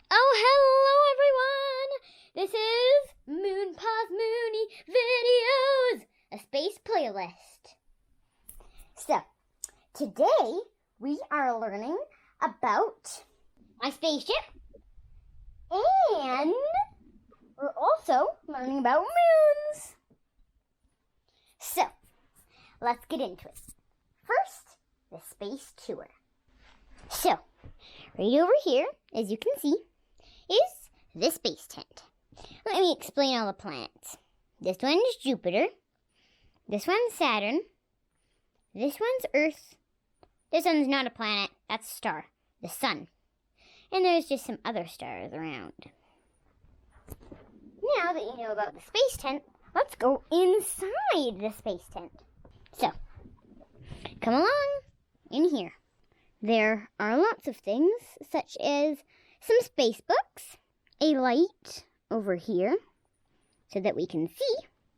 Oh, hello everyone! This is Moonie Videos, a space playlist. So, today we are learning about my spaceship, and we're also learning about moons. So, let's get into it. First, the space tour. So, right over here, as you can see, is the space tent. Let me explain all the planets. This one's Jupiter. This one's Saturn. This one's Earth. This one's not a planet. That's a star. The sun. And there's just some other stars around. Now that you know about the space tent, let's go inside the space tent. So, come along in here. There are lots of things, such as some space books, a light over here, so that we can see,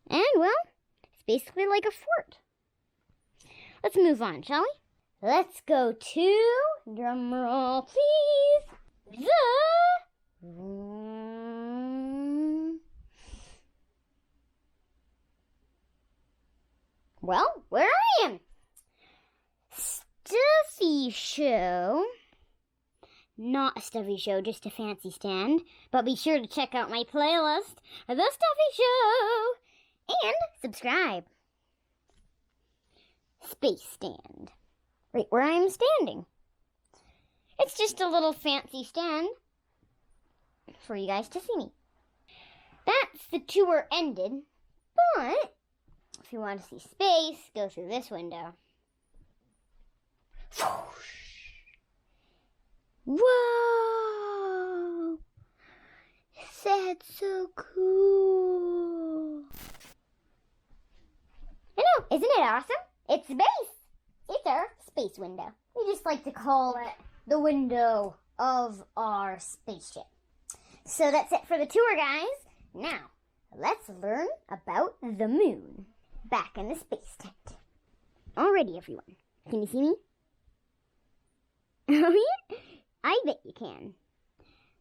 and, well, it's basically like a fort. Let's move on, shall we? Let's go to, drumroll please, well, where I am. Stuffy show. Not a stuffy show, just a fancy stand. But be sure to check out my playlist, The Stuffy Show, and subscribe. Space stand. Right where I'm standing. It's just a little fancy stand for you guys to see me. That's the tour ended, but if you want to see space, go through this window. Whoa! That's so cool. I know, isn't it awesome? It's space. It's our space window. We just like to call it the window of our spaceship. So that's it for the tour, guys. Now, let's learn about the moon. Back in the space tent. Alrighty, everyone. Can you see me? Oh, yeah? I bet you can.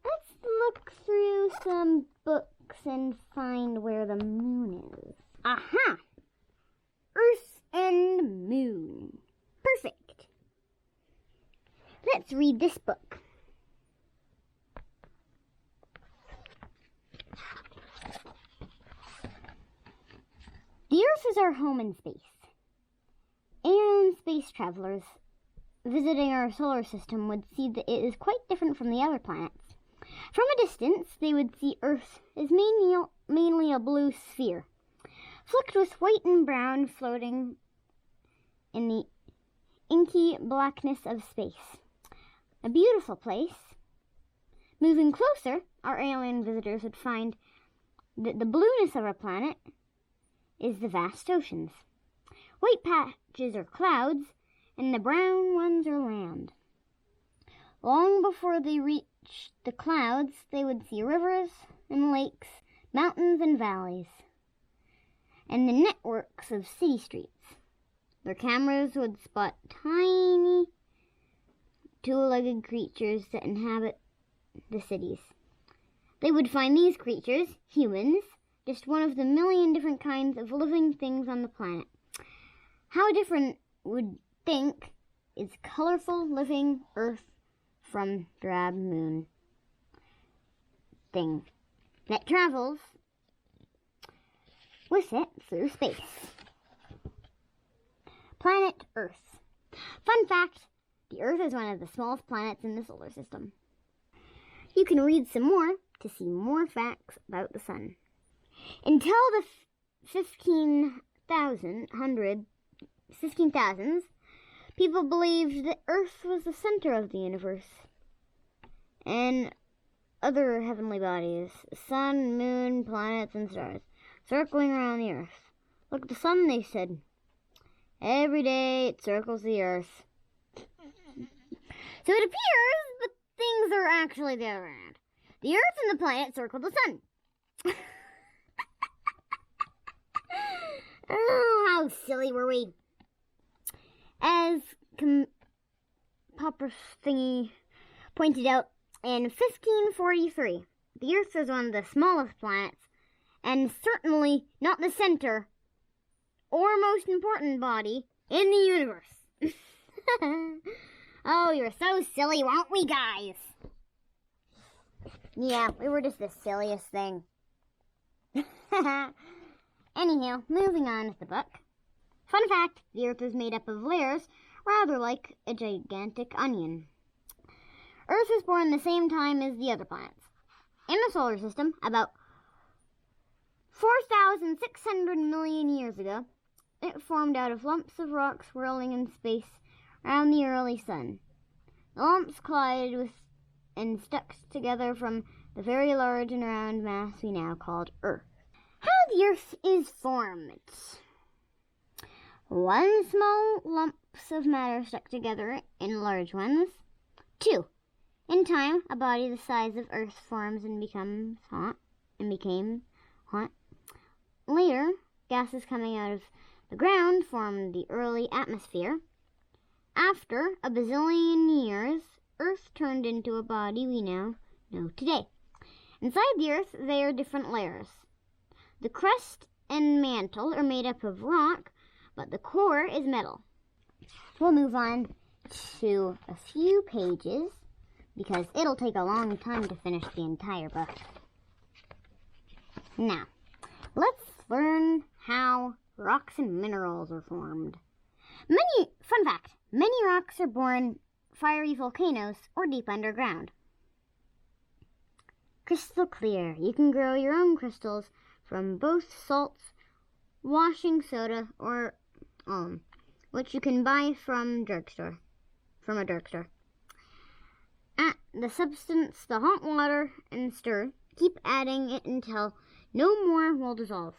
Let's look through some books and find where the moon is. Aha! Earth and moon. Perfect. Let's read this book. The Earth is our home in space. And space travelers visiting our solar system would see that it is quite different from the other planets. From a distance, they would see Earth as mainly a blue sphere, flecked with white and brown floating in the inky blackness of space. A beautiful place. Moving closer, our alien visitors would find that the blueness of our planet is the vast oceans. White patches are clouds, and the brown ones are land. Long before they reached the clouds, they would see rivers and lakes, mountains and valleys, and the networks of city streets. Their cameras would spot tiny, two-legged creatures that inhabit the cities. They would find these creatures, humans, just one of the million different kinds of living things on the planet. How different would think is colorful living Earth from drab moon thing that travels with it through space. Planet Earth. Fun fact, the Earth is one of the smallest planets in the solar system. You can read some more to see more facts about the sun. Until the 15,000s, people believed that Earth was the center of the universe and other heavenly bodies, sun, moon, planets, and stars, circling around the Earth. Look at the sun, they said. Every day it circles the Earth. So it appears that things are actually the other way around. The Earth and the planet circle the sun. Oh, how silly were we? As Popper Thingy pointed out, In 1543, the Earth was one of the smallest planets, and certainly not the center or most important body in the universe. Oh, we were so silly, weren't we, guys? Yeah, we were just the silliest thing. Anyhow, moving on with the book. Fun fact, the Earth is made up of layers, rather like a gigantic onion. Earth was born the same time as the other planets. In the solar system, about 4,600 million years ago, it formed out of lumps of rock swirling in space around the early sun. The lumps collided with and stuck together from the very large and round mass we now call Earth. How the Earth is formed. One, small lumps of matter stuck together in large ones. 2, in time, a body the size of Earth forms and became hot. Later, gases coming out of the ground formed the early atmosphere. After a bazillion years, Earth turned into a body we now know today. Inside the Earth, there are different layers. The crust and mantle are made up of rock, but the core is metal. We'll move on to a few pages, because it'll take a long time to finish the entire book. Now, let's learn how rocks and minerals are formed. Fun fact, many rocks are born fiery volcanoes or deep underground. Crystal clear. You can grow your own crystals from both salts, washing soda, or which you can buy from a drugstore. Add the substance, the hot water, and stir. Keep adding it until no more will dissolve.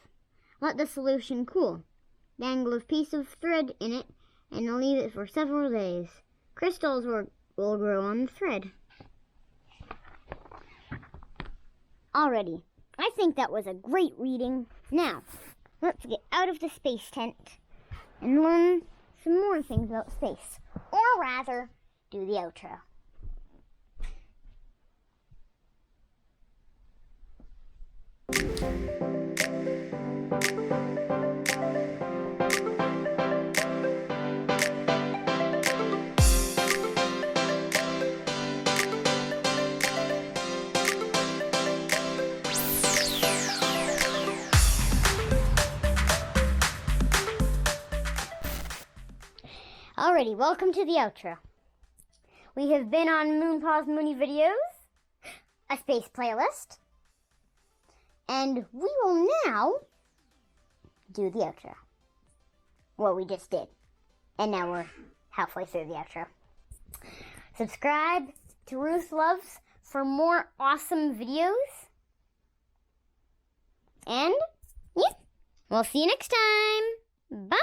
Let the solution cool. Dangle a piece of thread in it and leave it for several days. Crystals will grow on the thread. Alrighty, I think that was a great reading. Now, let's get out of the space tent and learn some more things about space. Or rather, do the outro. Alrighty, welcome to the outro. We have been on Moonpaw's Moonie videos, a space playlist, and we will now do the outro. Well, we just did, and now we're halfway through the outro. Subscribe to Ruth Loves for more awesome videos, and yeah, we'll see you next time. Bye!